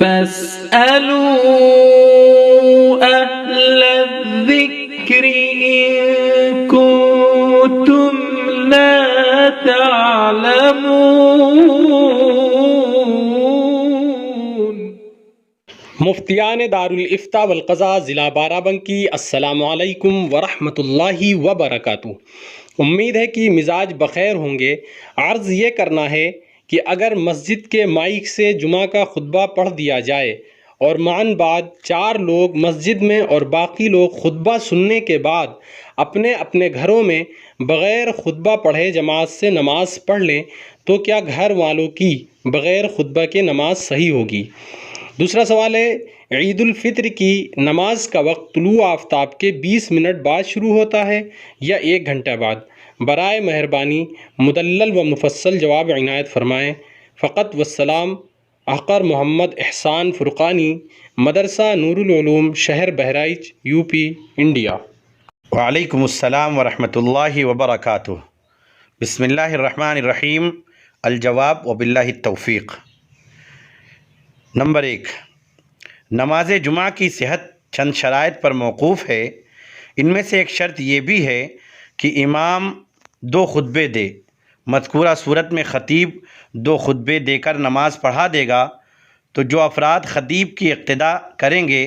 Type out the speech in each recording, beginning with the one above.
فاسألوا أهل الذكر إن كنتم لا تعلمون۔ مفتیان دارالافتاء والقضاء ضلع بارہ بنکی، السلام علیکم ورحمۃ اللہ وبرکاتہ۔ امید ہے کہ مزاج بخیر ہوں گے۔ عرض یہ کرنا ہے کہ اگر مسجد کے مائک سے جمعہ کا خطبہ پڑھ دیا جائے اور معاً بعد 4 لوگ مسجد میں اور باقی لوگ خطبہ سننے کے بعد اپنے اپنے گھروں میں بغیر خطبہ پڑھے جماعت سے نماز پڑھ لیں تو کیا گھر والوں کی بغیر خطبہ کے نماز صحیح ہوگی؟ دوسرا سوال ہے، عید الفطر کی نماز کا وقت طلوع آفتاب کے 20 منٹ بعد شروع ہوتا ہے یا 1 گھنٹہ بعد؟ برائے مہربانی مدلل و مفصل جواب عنایت فرمائیں۔ فقط والسلام، احقر محمد احسان فرقانی، مدرسہ نور العلوم، شہر بہرائچ، یو پی، انڈیا۔ وعلیکم السلام ورحمۃ اللہ وبرکاتہ۔ بسم اللہ الرحمن الرحیم۔ الجواب وباللہ التوفیق۔ نمبر 1، نماز جمعہ کی صحت چند شرائط پر موقوف ہے۔ ان میں سے ایک شرط یہ بھی ہے کہ امام 2 خطبے دے۔ مذکورہ صورت میں خطیب 2 خطبے دے کر نماز پڑھا دے گا تو جو افراد خطیب کی اقتداء کریں گے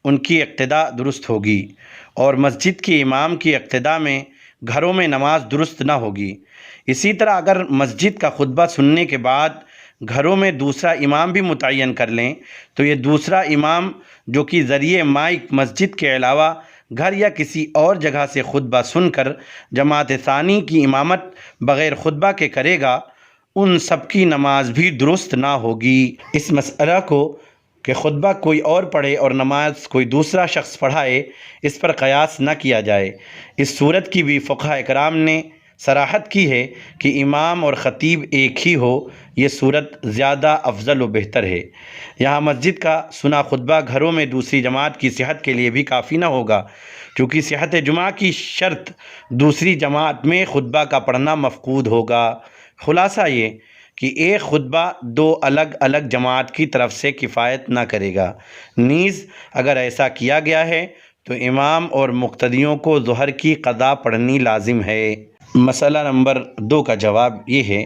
ان کی اقتداء درست ہوگی، اور مسجد کے امام کی اقتداء میں گھروں میں نماز درست نہ ہوگی۔ اسی طرح اگر مسجد کا خطبہ سننے کے بعد گھروں میں دوسرا امام بھی متعین کر لیں تو یہ دوسرا امام جو کہ ذریعے مائک مسجد کے علاوہ گھر یا کسی اور جگہ سے خطبہ سن کر جماعت ثانی کی امامت بغیر خطبہ کے کرے گا، ان سب کی نماز بھی درست نہ ہوگی۔ اس مسئلہ کو کہ خطبہ کوئی اور پڑھے اور نماز کوئی دوسرا شخص پڑھائے، اس پر قیاس نہ کیا جائے۔ اس صورت کی بھی فقہاء کرام نے صراحت کی ہے کہ امام اور خطیب ایک ہی ہو، یہ صورت زیادہ افضل و بہتر ہے۔ یہاں مسجد کا سنا خطبہ گھروں میں دوسری جماعت کی صحت کے لیے بھی کافی نہ ہوگا، چونکہ صحت جمعہ کی شرط دوسری جماعت میں خطبہ کا پڑھنا مفقود ہوگا۔ خلاصہ یہ کہ ایک خطبہ 2 الگ الگ جماعت کی طرف سے کفایت نہ کرے گا۔ نیز اگر ایسا کیا گیا ہے تو امام اور مقتدیوں کو ظہر کی قضا پڑھنی لازم ہے۔ مسئلہ نمبر 2 کا جواب یہ ہے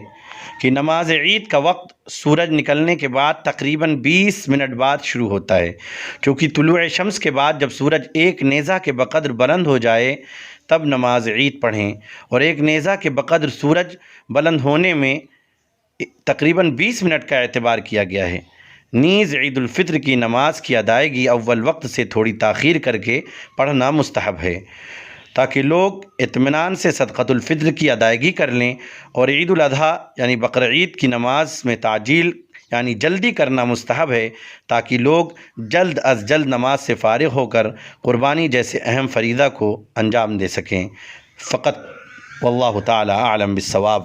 کہ نماز عید کا وقت سورج نکلنے کے بعد تقریباً 20 منٹ بعد شروع ہوتا ہے۔ چونکہ طلوع شمس کے بعد جب سورج 1 نیزہ کے بقدر بلند ہو جائے تب نماز عید پڑھیں، اور 1 نیزہ کے بقدر سورج بلند ہونے میں تقریباً 20 منٹ کا اعتبار کیا گیا ہے۔ نیز عید الفطر کی نماز کی ادائیگی اول وقت سے تھوڑی تاخیر کر کے پڑھنا مستحب ہے تاکہ لوگ اطمینان سے صدقۃ الفطر کی ادائیگی کر لیں، اور عید الاضحیٰ یعنی بقرعید کی نماز میں تعجیل یعنی جلدی کرنا مستحب ہے تاکہ لوگ جلد از جلد نماز سے فارغ ہو کر قربانی جیسے اہم فریضہ کو انجام دے سکیں۔ فقط واللہ تعالی اعلم بالصواب۔